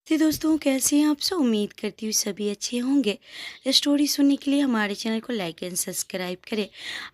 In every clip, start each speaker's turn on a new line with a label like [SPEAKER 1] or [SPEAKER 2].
[SPEAKER 1] तो दोस्तों, कैसे हैं आप सब? उम्मीद करती हूँ सभी अच्छे होंगे। स्टोरी सुनने के लिए हमारे चैनल को लाइक एंड सब्सक्राइब करें।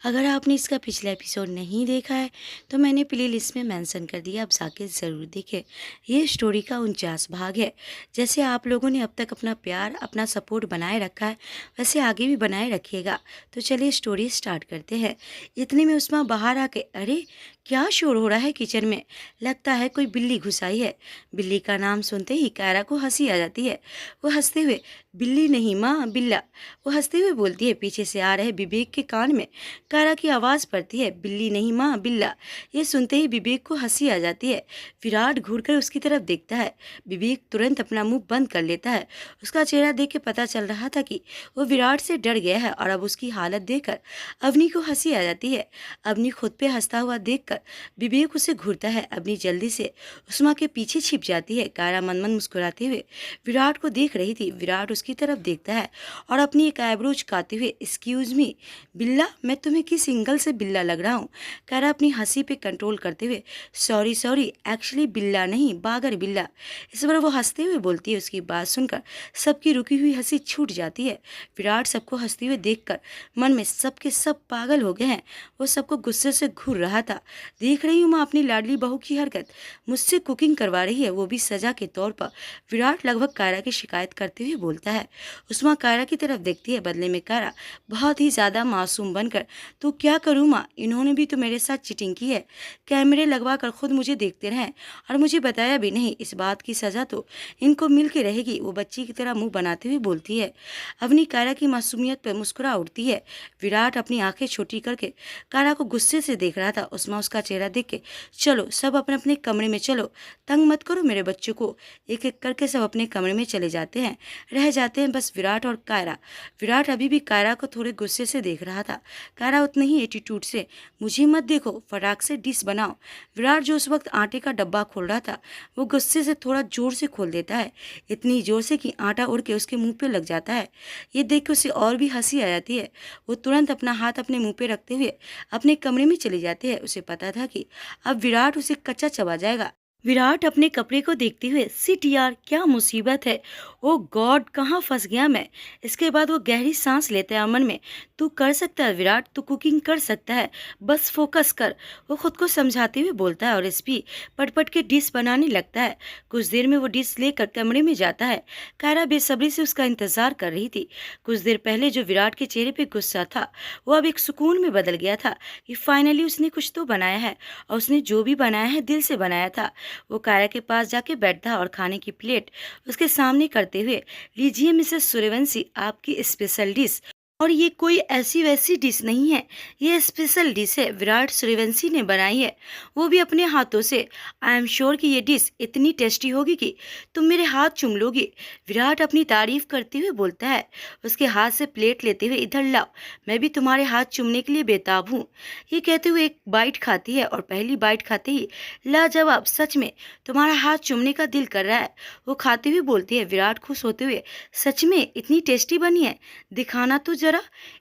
[SPEAKER 1] अगर आपने इसका पिछला एपिसोड नहीं देखा है तो मैंने प्लेलिस्ट में मेंशन कर दिया, आप जाके ज़रूर देखें। ये स्टोरी का 49 भाग है। जैसे आप लोगों ने अब तक अपना प्यार, अपना सपोर्ट बनाए रखा है, वैसे आगे भी बनाए रखिएगा। तो चलिए स्टोरी स्टार्ट करते हैं। इतने में उस्मा बाहर आके, अरे क्या शोर हो रहा है किचन में? लगता है कोई बिल्ली घुस आई है। बिल्ली का नाम सुनते ही कायरा को हंसी आ जाती है। वो हंसते हुए, बिल्ली नहीं माँ, बिल्ला, वो हंसते हुए बोलती है। पीछे से आ रहे विवेक के कान में कायरा की आवाज़ पड़ती है, बिल्ली नहीं माँ, बिल्ला। ये सुनते ही विवेक को हंसी आ जाती है। विराट घूरकर उसकी तरफ देखता है। विवेक तुरंत अपना मुंह बंद कर लेता है। उसका चेहरा देख के पता चल रहा था कि वो विराट से डर गया है और अब उसकी हालत देखकर अवनी को हंसी आ जाती है। अवनी खुद पे हंसता हुआ देखकर विवेक उसे घूरता है। अवनी जल्दी से उस्मा के पीछे छिप जाती है। कायरा मन मन मुस्कुराते हुए विराट को देख रही थी। विराट उसकी तरफ देखता है और अपनी एक आईब्रो झुकाते हुए, एक्सक्यूज मी बिल्ला, मैं तुम्हें किस एंगल से बिल्ला लग रहा हूँ? कायरा अपनी हंसी पे कंट्रोल करते हुए, सॉरी सॉरी, एक्चुअली बिल्ला नहीं, बागर बिल्ला। इस बार वो हंसते हुए बोलती है। उसकी बात सुनकर सबकी रुकी हुई हंसी छूट जाती है। विराट सबको हंसते हुए देखकर मन में सबके सब पागल हो गए हैं। वो सबको गुस्से से घूर रहा था। देख रही हूँ मैं अपनी लाडली बहू की हरकत, मुझसे कुकिंग करवा रही है, वो भी सजा के तौर पर। विराट लगभग कायरा की शिकायत करते हुए बोलता है। उस्मा कायरा की तरफ देखती है। बदले में कायरा बहुत ही ज़्यादा मासूम बनकर, तो क्या करूँ माँ, इन्होंने भी तो मेरे साथ चीटिंग की है। कैमरे लगवा कर खुद मुझे देखते रहें और मुझे बताया भी नहीं। इस बात की सज़ा तो इनको मिल के रहेगी। वो बच्ची की तरह मुँह बनाते हुए बोलती है। अवनी कायरा की मासूमियत पर मुस्कुरा उठती है। विराट अपनी आंखें छोटी करके कायरा को गुस्से से देख रहा था। उस्मा उसका चेहरा देख के, चलो सब अपने अपने कमरे में चलो, तंग मत करो मेरे बच्चों को। एक एक करके सब अपने कमरे में चले जाते हैं। रह जाते हैं बस विराट और कायरा। विराट अभी भी कायरा को थोड़े गुस्से से देख रहा था। कायरा उतने ही एटीट्यूड से, मुझे मत देखो, फटाक से डिश बनाओ। विराट जो उस वक्त आटे का डब्बा खोल रहा था, वो गुस्से से थोड़ा जोर से खोल देता है। इतनी जोर से कि आटा उड़ के उसके मुंह पे लग जाता है। ये देख के उसे और भी हंसी आ जाती है। वो तुरंत अपना हाथ अपने मुंह पे रखते हुए अपने कमरे में चली जाती है। उसे पता था कि अब विराट उसे कच्चा चबा जाएगा। विराट अपने कपड़े को देखते हुए, सिट यार, क्या मुसीबत है। ओ गॉड, कहाँ फंस गया मैं। इसके बाद वो गहरी सांस लेता है मन में। तू कर सकता है विराट, तू कुकिंग कर सकता है, बस फोकस कर, वो खुद को समझाते हुए बोलता है। और एसपी पट के डिश बनाने लगता है। कुछ देर में वो डिश लेकर कमरे में जाता है। कायरा बेसब्री से उसका इंतजार कर रही थी। कुछ देर पहले जो विराट के चेहरे पे गुस्सा था, वो अब एक सुकून में बदल गया था कि फाइनली उसने कुछ तो बनाया है और उसने जो भी बनाया है दिल से बनाया था। वो कायरा के पास जाके बैठा और खाने की प्लेट उसके सामने करते हुए, लीजिए मिसेस सूर्यवंशी, आपकी स्पेशल डिश। और ये कोई ऐसी वैसी डिश नहीं है, ये स्पेशल डिश है, विराट सूर्यवंशी ने बनाई है, वो भी अपने हाथों से। आई एम श्योर कि ये डिश इतनी टेस्टी होगी कि तुम मेरे हाथ चूम लोगे। विराट अपनी तारीफ करते हुए बोलता है। उसके हाथ से प्लेट लेते हुए, इधर लाओ, मैं भी तुम्हारे हाथ चूमने के लिए बेताब हूँ। ये कहते हुए एक बाइट खाती है और पहली बाइट खाते ही, लाजवाब, सच में तुम्हारा हाथ चूमने का दिल कर रहा है, वो खाते हुए बोलती है। विराट खुश होते हुए, सच में इतनी टेस्टी बनी है, दिखाना तो जरा।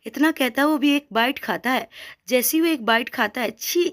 [SPEAKER 1] इतना कहता वो भी एक बाइट खाता है। जैसे ही वो एक बाइट खाता है, छी,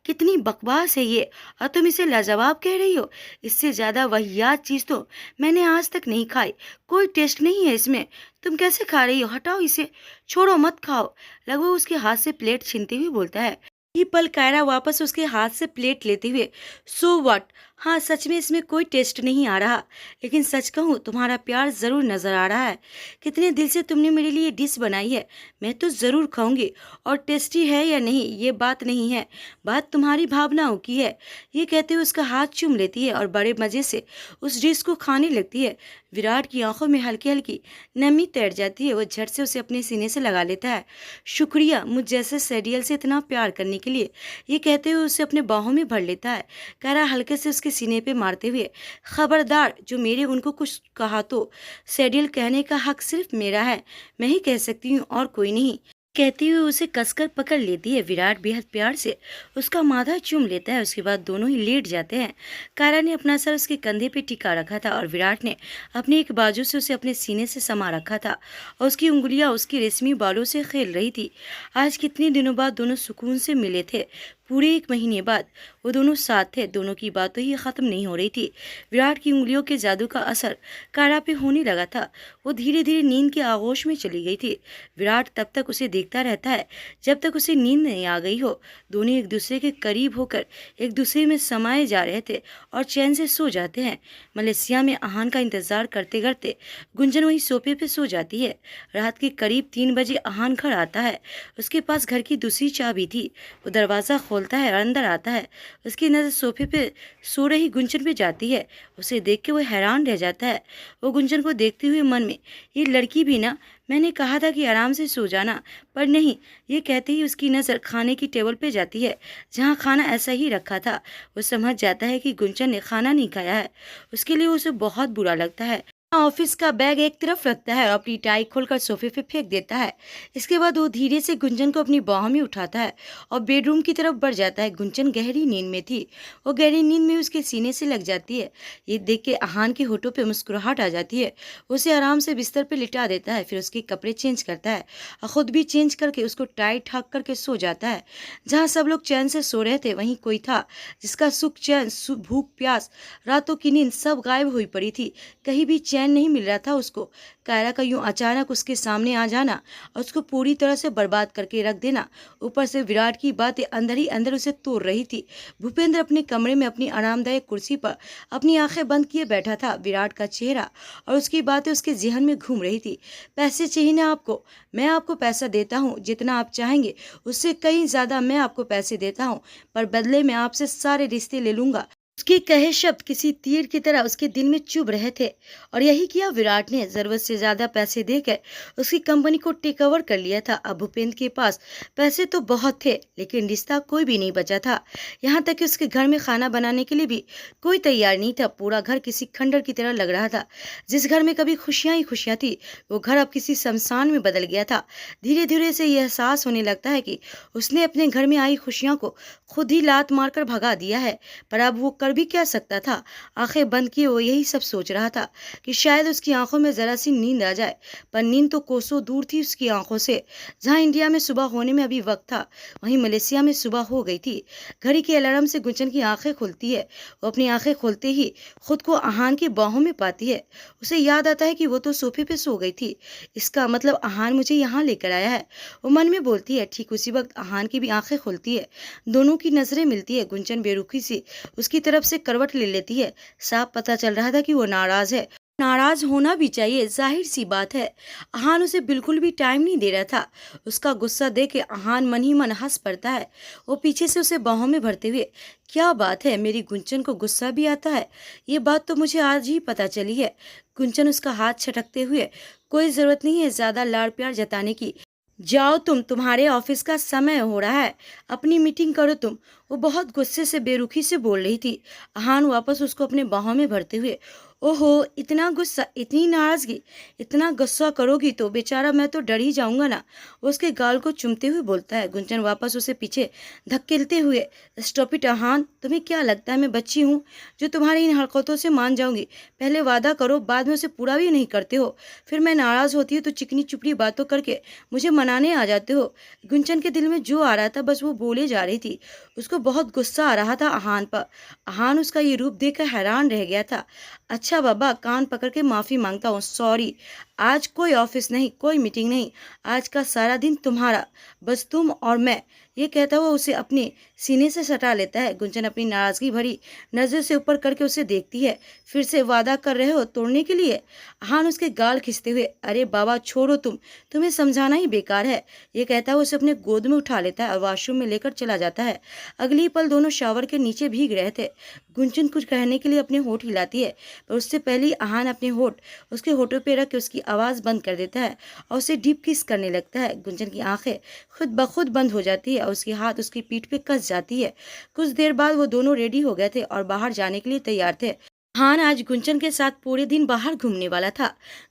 [SPEAKER 1] कितनी बकवास है ये, और तुम इसे लाजवाब कह रही हो। इससे ज्यादा वाहियात चीज तो मैंने आज तक नहीं खाई, कोई टेस्ट नहीं है इसमें, तुम कैसे खा रही हो, हटाओ इसे, छोड़ो मत खाओ। लगभग उसके हाथ से प्लेट छीनते हुए बोलता है। ही पल कायरा वापस उसके हाथ से प्लेट लेते हुए, सो व्हाट, हाँ सच में इसमें कोई टेस्ट नहीं आ रहा, लेकिन सच कहूँ तुम्हारा प्यार ज़रूर नज़र आ रहा है। कितने दिल से तुमने मेरे लिए डिश बनाई है, मैं तो ज़रूर खाऊंगी। और टेस्टी है या नहीं ये बात नहीं है, बात तुम्हारी भावनाओं की है। ये कहते हुए उसका हाथ चूम लेती है और बड़े मज़े से उस डिश को खाने लगती है। विराट की आंखों में हल्की हल्की नमी तैर जाती है। वो झट से उसे अपने सीने से लगा लेता है। शुक्रिया मुझ जैसे सेडियल से इतना प्यार करने के लिए, ये कहते हुए उसे अपने बाहों में भर लेता है। कायरा हल्के से उसके सीने पे मारते हुए, खबरदार जो मेरे उनको कुछ कहा तो सेडियल कहने का हक सिर्फ मेरा है, मैं ही कह सकती हूँ और कोई नहीं। कहती हुए उसे कसकर पकड़ लेती है। विराट बेहद प्यार से उसका माथा चूम लेता है। उसके बाद दोनों ही लेट जाते हैं। कायरा ने अपना सर उसके कंधे पे टिका रखा था और विराट ने अपनी एक बाजू से उसे अपने सीने से समा रखा था और उसकी उंगलियां उसकी रेशमी बालों से खेल रही थी। आज कितने दिनों बाद दोनों सुकून से मिले थे। पूरे 1 महीने बाद वो दोनों साथ थे। दोनों की बातों ही ख़त्म नहीं हो रही थी। विराट की उंगलियों के जादू का असर कारा पे होने लगा था। वो धीरे धीरे नींद के आगोश में चली गई थी। विराट तब तक उसे देखता रहता है जब तक उसे नींद नहीं आ गई हो। दोनों एक दूसरे के करीब होकर एक दूसरे में समाये जा रहे थे और चैन से सो जाते हैं। मलेशिया में अहान का इंतजार करते करते गुंजन वही सोफे पे सो जाती है। रात के करीब 3 बजे अहान घर आता है। उसके पास घर की दूसरी चाबी थी। वो दरवाज़ा खोलता है और अंदर आता है। उसकी नज़र सोफे पे सो रही गुंजन पे जाती है। उसे देख के वो हैरान रह जाता है। वो गुंजन को देखते हुए मन में, ये लड़की भी ना, मैंने कहा था कि आराम से सो जाना, पर नहीं। ये कहते ही उसकी नज़र खाने की टेबल पे जाती है जहाँ खाना ऐसा ही रखा था। वो समझ जाता है कि गुंजन ने खाना नहीं खाया है। उसके लिए उसे बहुत बुरा लगता है। ऑफिस का बैग एक तरफ रखता है और अपनी टाई खोलकर सोफे पे फेंक देता है। इसके बाद वो धीरे से गुंजन को अपनी बाहों में उठाता है और बेडरूम की तरफ बढ़ जाता है। गुंजन गहरी नींद में थी। वो गहरी नींद में उसके सीने से लग जाती है। ये देख के अहान के होठों पे मुस्कुराहट आ जाती है। उसे आराम से बिस्तर पे लिटा देता है, फिर उसके कपड़े चेंज करता है और खुद भी चेंज करके उसको टाई ठाक करके सो जाता है। जहाँ सब लोग चैन से सो रहे थे वहीं कोई था जिसका सुख, चैन, भूख, प्यास, रातों की नींद सब गायब हुई पड़ी थी। कहीं भी चैन नहीं मिल रहा था उसको। कायरा का यूं अचानक उसके सामने आ जाना और उसको पूरी तरह से बर्बाद करके रख देना, ऊपर से विराट की बातें अंदर ही अंदर उसे तोड़ रही थी। भूपेंद्र अपने कमरे में अपनी आरामदायक कुर्सी पर अपनी आंखें बंद किए बैठा था। विराट का चेहरा और उसकी बातें उसके जहन में घूम रही थी। पैसे चाहिए ना आपको? मैं आपको पैसा देता हूँ, जितना आप चाहेंगे उससे कहीं ज्यादा मैं आपको पैसे देता हूँ, पर बदले में आपसे सारे रिश्ते ले लूंगा। उसके कहे शब्द किसी तीर की तरह उसके दिल में चुभ रहे थे और यही किया विराट ने। जरूरत से ज्यादा पैसे देकर उसकी कंपनी को टेक ओवर कर लिया था। अब भूपेंद्र के पास पैसे तो बहुत थे लेकिन रिश्ता कोई भी नहीं बचा था। यहाँ तक कि उसके घर में खाना बनाने के लिए भी कोई तैयार नहीं था। पूरा घर किसी खंडर की तरह लग रहा था। जिस घर में कभी खुशियां ही खुशियां थी वो घर अब किसी शमशान में बदल गया था। धीरे धीरे से यह एहसास होने लगता है कि उसने अपने घर में आई खुशियों को खुद ही लात मारकर भगा दिया है। पर अब वो कर भी क्या सकता था? आंखें बंद किए वो यही सब सोच रहा था कि शायद उसकी आंखों में जरा सी नींद आ जाए, पर नींद तो कोसों दूर थी उसकी आंखों से। जहां इंडिया में सुबह होने में अभी वक्त था वहीं मलेशिया में सुबह हो गई थी। घड़ी के अलार्म से गुंजन की आंखें खुलती है। वो अपनी आंखें खोलते ही खुद को अहान की बाहों में पाती है। उसे याद आता है कि वो तो सोफे पे सो गई थी। इसका मतलब अहान मुझे यहाँ लेकर आया है। वो मन में बोलती है। ठीक उसी वक्त अहान की भी आंखें खुलती है। दोनों की नजरें मिलती है। गुंजन बेरुखी से उसकी तरफ से करवट ले लेती है। साफ पता चल रहा था कि वो नाराज है। नाराज होना भी चाहिए, जाहिर सी बात है। अहान उसे बिल्कुल भी टाइम नहीं दे रहा था। उसका गुस्सा देख के अहान मन ही मन हंस पड़ता है। वो पीछे से उसे बाहों में भरते हुए, क्या बात है, मेरी गुंजन को गुस्सा भी आता है? ये बात तो मुझे आज ही पता चली है। गुंजन उसका हाथ छटकते हुए, कोई जरूरत नहीं है ज्यादा लाड़ प्यार जताने की। जाओ तुम्हारे ऑफिस का समय हो रहा है, अपनी मीटिंग करो तुम। वो बहुत गुस्से से बेरुखी से बोल रही थी। अहान वापस उसको अपने बाहों में भरते हुए, ओहो, इतना गुस्सा, इतनी नाराजगी, इतना गुस्सा करोगी तो बेचारा मैं तो डर ही जाऊंगा ना। वो उसके गाल को चूमते हुए बोलता है। गुंजन वापस उसे पीछे धकेलते हुए, स्टॉप इट अहान, तुम्हें क्या लगता है मैं बच्ची हूँ जो तुम्हारी इन हरकतों से मान जाऊंगी? पहले वादा करो, बाद में उसे पूरा भी नहीं करते हो। फिर मैं नाराज होती हूँ तो चिकनी चुपड़ी बातों करके मुझे मनाने आ जाते हो। गुंजन के दिल में जो आ रहा था बस वो बोले जा रही थी। उसको बहुत गुस्सा आ रहा था अहान पर। अहान उसका ये रूप देखकर हैरान रह गया था। अच्छा बाबा, कान पकड़ के माफ़ी मांगता हूँ, सॉरी। आज कोई ऑफिस नहीं, कोई मीटिंग नहीं, आज का सारा दिन तुम्हारा, बस तुम और मैं। ये कहता हुआ उसे अपने सीने से सटा लेता है। गुंजन अपनी नाराजगी भरी नजर से ऊपर करके उसे देखती है। फिर से वादा कर रहे हो तोड़ने के लिए? अहान उसके गाल खींचते हुए, अरे बाबा छोड़ो तुम्हें समझाना ही बेकार है। ये कहता हुआ उसे अपने गोद में उठा लेता है और वॉशरूम में लेकर चला जाता है। अगली पल दोनों शावर के नीचे भीग रहे थे। गुंजन कुछ कहने के लिए अपने होठ हिलाती है, पर उससे पहले ही अहान अपने होठ उसके होठों पे रख के उसकी आवाज़ बंद कर देता है और उसे डीप किस करने लगता है। गुंजन की आंखें खुद ब खुद बंद हो जाती है और उसके हाथ उसकी पीठ पे कस जाती है। कुछ देर बाद वो दोनों रेडी हो गए थे और बाहर जाने के लिए तैयार थे। हान आज गुंजन के साथ पूरे दिन बाहर घूमने वाला था।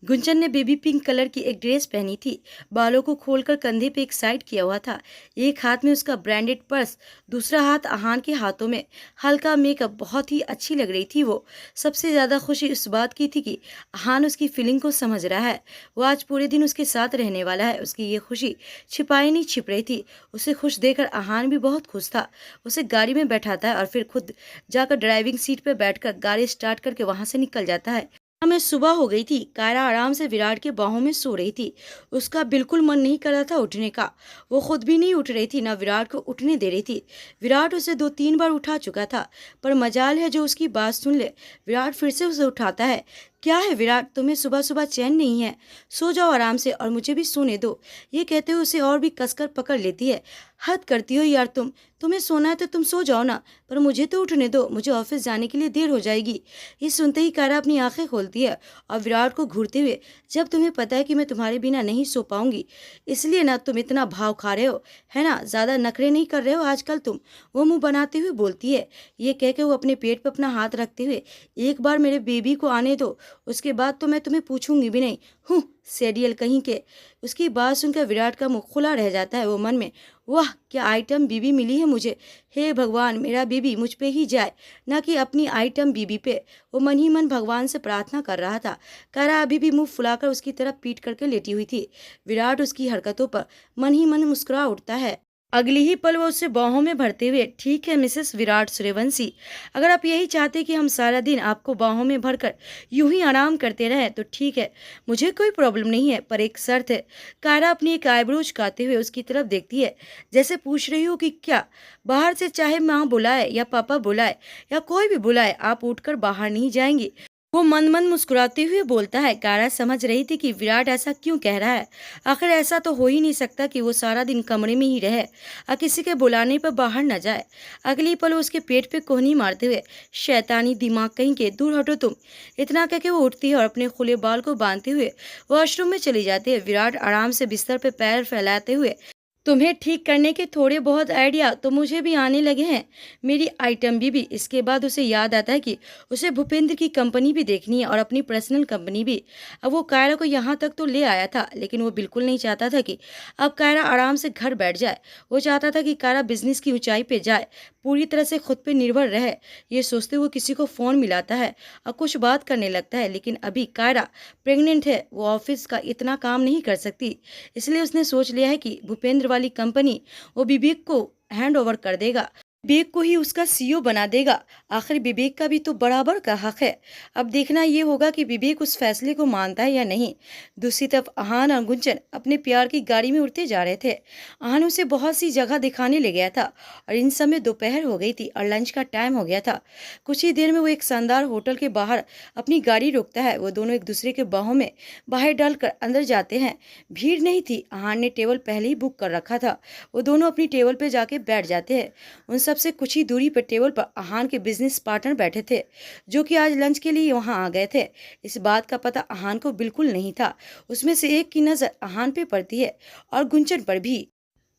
[SPEAKER 1] गुंजन ने बेबी पिंक कलर की एक ड्रेस पहनी थी, बालों को खोलकर कंधे पे एक साइड किया हुआ था। एक हाथ में उसका ब्रांडेड पर्स, दूसरा हाथ अहान के हाथों में हल्का मेकअप। बहुत ही अच्छी लग रही थी वो। सबसे ज्यादा खुशी इस बात की थी कि अहान उसकी फीलिंग को समझ रहा है। वो आज पूरे दिन उसके साथ रहने वाला है। उसकी ये खुशी छिपाई नहीं छिप रही थी। उसे खुश देखकर अहान भी बहुत खुश था। उसे गाड़ी में बैठाता है और फिर खुद जाकर ड्राइविंग सीट पर बैठकर गाड़ी स्टार्ट करके वहां से निकल जाता है। हमें सुबह हो गई थी। कायरा आराम से विराट के बाहों में सो रही थी। उसका बिल्कुल मन नहीं कर रहा था उठने का। वो खुद भी नहीं उठ रही थी, ना विराट को उठने दे रही थी। विराट उसे 2-3 बार उठा चुका था, पर मजाल है जो उसकी बात सुन ले। विराट फिर से उसे उठाता है। क्या है विराट, तुम्हें सुबह सुबह चैन नहीं है? सो जाओ आराम से और मुझे भी सोने दो। ये कहते हुए उसे और भी कसकर पकड़ लेती है। हद करती हो यार तुम। तुम्हें सोना है तो तुम सो जाओ ना, पर मुझे तो उठने दो, मुझे ऑफिस जाने के लिए देर हो जाएगी। ये सुनते ही कायरा अपनी आंखें खोलती है और विराट को घूरते हुए, जब तुम्हें पता है कि मैं तुम्हारे बिना नहीं सो पाऊंगी, इसलिए ना तुम इतना भाव खा रहे हो, है ना? ज्यादा नखरे नहीं कर रहे हो आजकल तुम। वो मुंह बनाते हुए बोलती है। ये कह के वो अपने पेट पर अपना हाथ रखते हुए, एक बार मेरे बेबी को आने दो, उसके बाद तो मैं तुम्हें पूछूंगी भी नहीं। हूँ, सेडियल कहीं के। उसकी बात सुनकर विराट का मुंह खुला रह जाता है। वो मन में, वाह क्या आइटम बीबी मिली है मुझे। हे भगवान, मेरा बीबी मुझ पे ही जाए, ना कि अपनी आइटम बीबी पे। वो मन ही मन भगवान से प्रार्थना कर रहा था। कायरा अभी भी मुंह फुलाकर उसकी तरफ पीट करके लेटी हुई थी। विराट उसकी हरकतों पर मन ही मन मुस्कुरा उठता है। अगली ही पल वो उसे बाहों में भरते हुए, ठीक है मिसेस विराट सूर्यवंशी, अगर आप यही चाहते कि हम सारा दिन आपको बाहों में भरकर यूं ही आराम करते रहें तो ठीक है, मुझे कोई प्रॉब्लम नहीं है, पर एक शर्त है। कायरा अपनी एक आईब्रो झुकाते हुए उसकी तरफ देखती है, जैसे पूछ रही हो कि क्या? बाहर से चाहे माँ बुलाए या पापा बुलाए या कोई भी बुलाए, आप उठकर बाहर नहीं जाएंगी? वो मन मन मुस्कुराते हुए बोलता है। कायरा समझ रही थी कि विराट ऐसा क्यों कह रहा है। आखिर ऐसा तो हो ही नहीं सकता कि वो सारा दिन कमरे में ही रहे और किसी के बुलाने पर बाहर न जाए। अगली पल उसके पेट पे कोहनी मारते हुए, शैतानी दिमाग कहीं के, दूर हटो तुम। इतना कह के वो उठती है और अपने खुले बाल को बांधते हुए वॉशरूम में चली जाती है। विराट आराम से बिस्तर पे पैर फैलाते हुए, तुम्हें ठीक करने के थोड़े बहुत आइडिया तो मुझे भी आने लगे हैं, मेरी आइटम बीबी। इसके बाद उसे याद आता है कि उसे भूपेंद्र की कंपनी भी देखनी है और अपनी पर्सनल कंपनी भी। अब वो कायरा को यहाँ तक तो ले आया था, लेकिन वो बिल्कुल नहीं चाहता था कि अब कायरा आराम से घर बैठ जाए। वो चाहता था कि कायरा बिजनेस की ऊंचाई पे जाए, पूरी तरह से खुद पे निर्भर रहे। ये सोचते हुए किसी को फ़ोन मिलाता है और कुछ बात करने लगता है, लेकिन अभी कायरा प्रेग्नेंट है, वो ऑफिस का इतना काम नहीं कर सकती। इसलिए उसने सोच लिया है कि भूपेंद्र वाली कंपनी वो विवेक को हैंड ओवर कर देगा, विवेक को ही उसका सीईओ बना देगा। आखिर विवेक का भी तो बराबर का हक है। अब देखना ये होगा कि विवेक उस फैसले को मानता है या नहीं। दूसरी तरफ अहान और गुंजन अपने प्यार की गाड़ी में उड़ते जा रहे थे। अहान उसे बहुत सी जगह दिखाने ले गया था और इन समय दोपहर हो गई थी और लंच का टाइम हो गया था। कुछ ही देर में वो एक शानदार होटल के बाहर अपनी गाड़ी रोकता है। वो दोनों एक दूसरे के बाहों में बाहर डालकर अंदर जाते हैं। भीड़ नहीं थी, अहान ने टेबल पहले ही बुक कर रखा था। वो दोनों अपनी टेबल पर जाके बैठ जाते हैं। उन सबसे कुछ ही दूरी पर टेबल पर अहान के बिजनेस पार्टनर बैठे थे, जो कि आज लंच के लिए वहां आ गए थे। इस बात का पता अहान को बिल्कुल नहीं था। उसमें से एक की नजर अहान पे पड़ती है और गुंजन पर भी।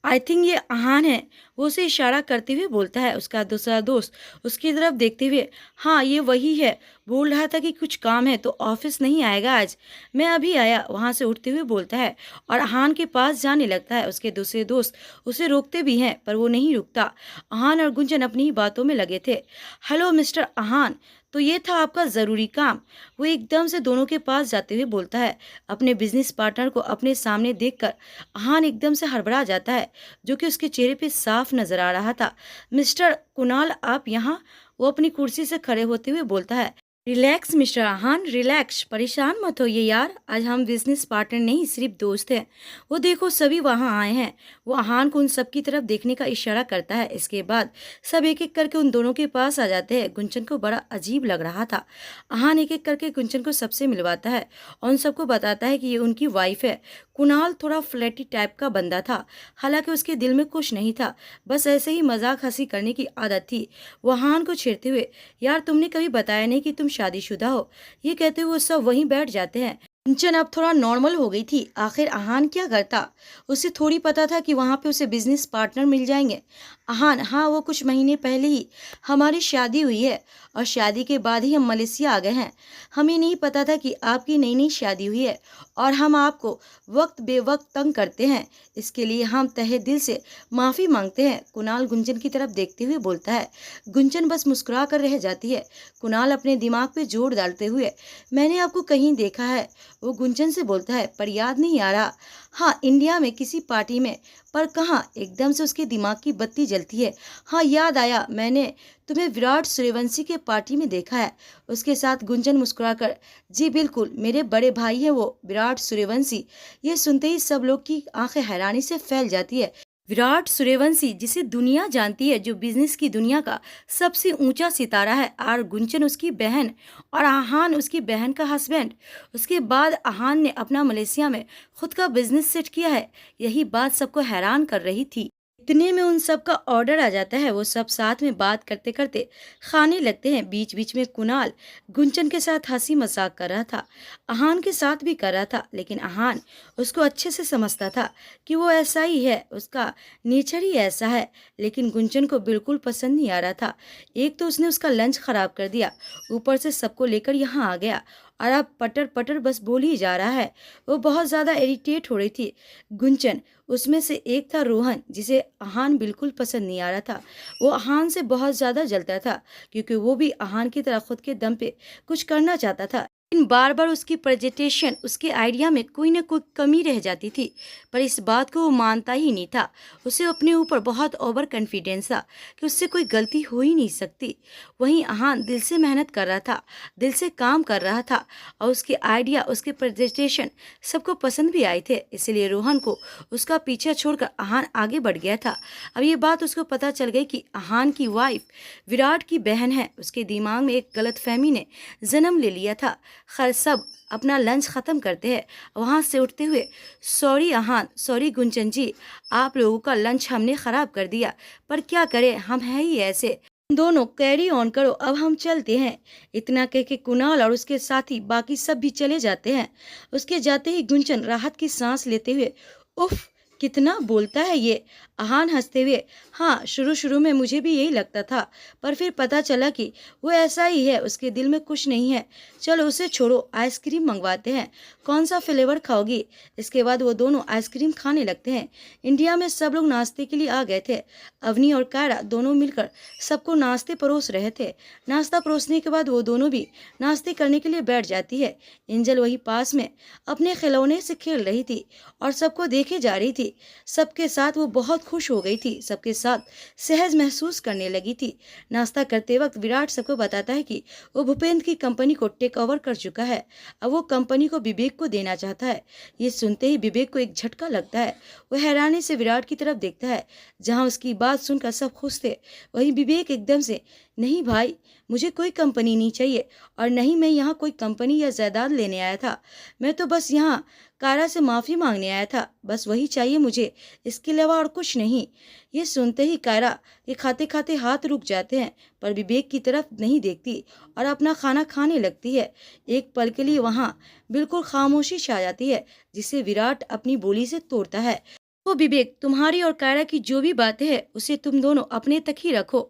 [SPEAKER 1] आई थिंक ये अहान है, वो उसे इशारा करते हुए बोलता है। उसका दूसरा दोस्त उसकी तरफ देखते हुए, हाँ ये वही है, बोल रहा था कि कुछ काम है तो ऑफिस नहीं आएगा आज, मैं अभी आया, वहां से उठते हुए बोलता है और अहान के पास जाने लगता है। उसके दूसरे दोस्त उसे रोकते भी हैं, पर वो नहीं रुकता। अहान और गुंजन अपनी ही बातों में लगे थे। हेलो मिस्टर अहान, तो ये था आपका ज़रूरी काम? वो एकदम से दोनों के पास जाते हुए बोलता है। अपने बिजनेस पार्टनर को अपने सामने देखकर अहान एकदम से हड़बड़ा जाता है, जो कि उसके चेहरे पे साफ नजर आ रहा था। मिस्टर कुणाल, आप यहाँ? वो अपनी कुर्सी से खड़े होते हुए बोलता है। रिलैक्स मिस्टर अहान, रिलैक्स, परेशान मत होइए यार, आज हम बिजनेस पार्टनर नहीं सिर्फ दोस्त हैं। वो देखो सभी वहाँ आए हैं। वो अहान को उन सब की तरफ देखने का इशारा करता है। इसके बाद सब एक एक करके उन दोनों के पास आ जाते हैं। गुंजन को बड़ा अजीब लग रहा था। अहान एक एक करके गुंजन को सबसे मिलवाता है और उन सबको बताता है कि ये उनकी वाइफ है। कुणाल थोड़ा फ्लैटी टाइप का बंदा था, हालांकि उसके दिल में कुछ नहीं था, बस ऐसे ही मजाक हंसी करने की आदत थी। वो अहान को छेड़ते हुए, यार तुमने कभी बताया नहीं कि तुम शादीशुदा हो। ये कहते हुए वो सब वहीं बैठ जाते हैं। कंचन अब थोड़ा नॉर्मल हो गई थी। आखिर अहान क्या करता, उसे थोड़ी पता था कि वहां पे उसे बिजनेस पार्टनर मिल जाएंगे। हाँ, वो कुछ महीने पहले ही हमारी शादी हुई है और शादी के बाद ही हम मलेशिया आ गए हैं। हमें नहीं पता था कि आपकी नई-नई शादी हुई है और हम आपको वक्त बेवक्त तंग करते हैं। इसके लिए हम तहे दिल से माफ़ी मांगते हैं। कुणाल गुंजन की तरफ देखते हुए बोलता है। गुंजन बस मुस्कुरा कर रह जाती है। कुणाल अपने दिमाग पे जोर डालते हुए, मैंने आपको कहीं देखा है। वो गुंजन से बोलता है, पर याद नहीं आ रहा। हाँ, इंडिया में किसी पार्टी में, पर कहाँ? एकदम से उसके दिमाग की बत्ती जलती है। हाँ, याद आया, मैंने तुम्हें विराट सूर्यवंशी के पार्टी में देखा है। उसके साथ गुंजन मुस्कुराकर, जी बिल्कुल, मेरे बड़े भाई हैं वो, विराट सूर्यवंशी। ये सुनते ही सब लोग की आंखें हैरानी से फैल जाती है। विराट सूर्यवंशी, जिसे दुनिया जानती है, जो बिजनेस की दुनिया का सबसे ऊंचा सितारा है, और गुंजन उसकी बहन और आहान उसकी बहन का हस्बैंड। उसके बाद आहान ने अपना मलेशिया में खुद का बिजनेस सेट किया है। यही बात सबको हैरान कर रही थी। इतने में उन सब का ऑर्डर आ जाता है। वो सब साथ में बात करते करते खाने लगते हैं। बीच बीच में कुणाल गुंजन के साथ हंसी मजाक कर रहा था, आहान के साथ भी कर रहा था, लेकिन आहान उसको अच्छे से समझता था कि वो ऐसा ही है, उसका नेचर ही ऐसा है। लेकिन गुंजन को बिल्कुल पसंद नहीं आ रहा था। एक तो उसने उसका लंच खराब कर दिया, ऊपर से सबको लेकर यहाँ आ गया और अब पटर पटर बस बोल ही जा रहा है। वो बहुत ज़्यादा इरिटेट हो रही थी। गुंजन, उसमें से एक था रोहन, जिसे आहान बिल्कुल पसंद नहीं आ रहा था। वो आहान से बहुत ज़्यादा जलता था, क्योंकि वो भी आहान की तरह खुद के दम पे कुछ करना चाहता था। लेकिन बार बार उसकी प्रेजेंटेशन, उसके आइडिया में कोई ना कोई कमी रह जाती थी, पर इस बात को वो मानता ही नहीं था। उसे अपने ऊपर बहुत ओवर कॉन्फिडेंस था कि उससे कोई गलती हो ही नहीं सकती। वहीं आहान दिल से मेहनत कर रहा था, दिल से काम कर रहा था, और उसके आइडिया, उसके प्रेजेंटेशन सबको पसंद भी आए थे। इसलिए रोहन को उसका पीछा छोड़कर आहान आगे बढ़ गया था। अब ये बात उसको पता चल गई कि आहान की वाइफ विराट की बहन है। उसके दिमाग में एक गलतफहमी ने जन्म ले लिया था। खैर, सब अपना लंच ख़त्म करते हैं, वहाँ से उठते हुए, सॉरी आहान, सॉरी गुंजन जी, आप लोगों का लंच हमने ख़राब कर दिया, पर क्या करें, हम हैं ही ऐसे। दोनों कैरी ऑन करो, अब हम चलते हैं। इतना कह के कुणाल और उसके साथी बाकी सब भी चले जाते हैं। उसके जाते ही गुंजन राहत की सांस लेते हुए, उफ, कितना बोलता है ये। आहान हंसते हुए, हाँ, शुरू शुरू में मुझे भी यही लगता था, पर फिर पता चला कि वो ऐसा ही है, उसके दिल में कुछ नहीं है। चलो उसे छोड़ो, आइसक्रीम मंगवाते हैं। कौन सा फ्लेवर खाओगी? इसके बाद वो दोनों आइसक्रीम खाने लगते हैं। इंडिया में सब लोग नाश्ते के लिए आ गए थे। अवनी और कायरा दोनों मिलकर सबको नाश्ते परोस रहे थे। नाश्ता परोसने के बाद वो दोनों भी नाश्ते करने के लिए बैठ जाती है। एंजल वही पास में अपने खिलौने से खेल रही थी और सबको देखे जा रही थी। सबके साथ वो बहुत खुश हो गई थी, सबके साथ सहज महसूस करने लगी थी। नाश्ता करते वक्त विराट सबको बताता है कि वो भूपेंद्र की कंपनी को टेक ओवर कर चुका है। अब वो कंपनी को विवेक को देना चाहता है। ये सुनते ही विवेक को एक झटका लगता है। वो हैरानी से विराट की तरफ देखता है। जहाँ उसकी बात सुनकर सब खुश थे, वहीं विवेक एकदम से, नहीं भाई, मुझे कोई कंपनी नहीं चाहिए, और नहीं मैं यहाँ कोई कंपनी या जायदाद लेने आया था। मैं तो बस यहाँ कायरा से माफ़ी मांगने आया था, बस वही चाहिए मुझे, इसके अलावा और कुछ नहीं। ये सुनते ही कायरा के खाते खाते हाथ रुक जाते हैं, पर विवेक की तरफ नहीं देखती और अपना खाना खाने लगती है। एक पल के लिए वहाँ बिल्कुल खामोशी छा जाती है, जिसे विराट अपनी बोली से तोड़ता है। वो विवेक, तुम्हारी और कायरा की जो भी बातें हैं, उसे तुम दोनों अपने तक ही रखो।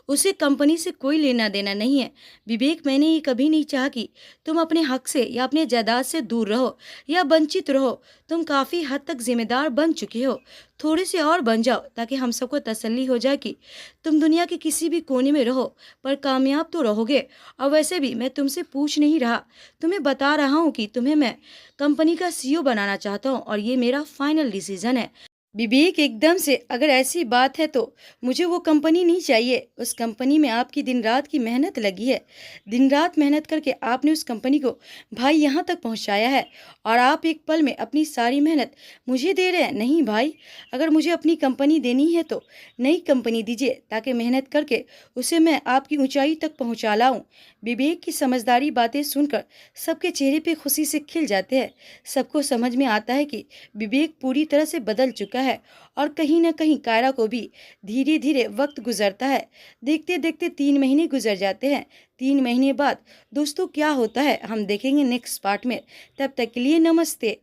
[SPEAKER 1] उसे कंपनी से कोई लेना देना नहीं है। विवेक, मैंने ये कभी नहीं चाहा कि तुम अपने हक से या अपने जायदाद से दूर रहो या वंचित रहो। तुम काफ़ी हद तक जिम्मेदार बन चुके हो। थोड़े से और बन जाओ, ताकि हम सबको तसल्ली हो जाए कि तुम दुनिया के किसी भी कोने में रहो, पर कामयाब तो रहोगे। और वैसे भी मैं तुमसे पूछ नहीं रहा, तुम्हें बता रहा हूँ कि तुम्हें मैं कंपनी का सीईओ बनाना चाहता हूँ, और ये मेरा फाइनल डिसीजन है। विवेक एकदम से, अगर ऐसी बात है तो मुझे वो कंपनी नहीं चाहिए। उस कंपनी में आपकी दिन रात की मेहनत लगी है। दिन रात मेहनत करके आपने उस कंपनी को भाई यहाँ तक पहुँचाया है, और आप एक पल में अपनी सारी मेहनत मुझे दे रहे हैं। नहीं भाई, अगर मुझे अपनी कंपनी देनी है तो नई कंपनी दीजिए, ताकि मेहनत करके उसे मैं आपकी ऊंचाई तक पहुँचा लाऊँ। विवेक की समझदारी बातें सुनकर सबके चेहरे पे खुशी से खिल जाते हैं। सबको समझ में आता है कि विवेक पूरी तरह से बदल चुका है, और कहीं ना कहीं कायरा को भी धीरे धीरे वक्त गुजरता है। देखते देखते 3 महीने गुजर जाते हैं। 3 महीने बाद दोस्तों क्या होता है, हम देखेंगे नेक्स्ट पार्ट में। तब तक के लिए नमस्ते।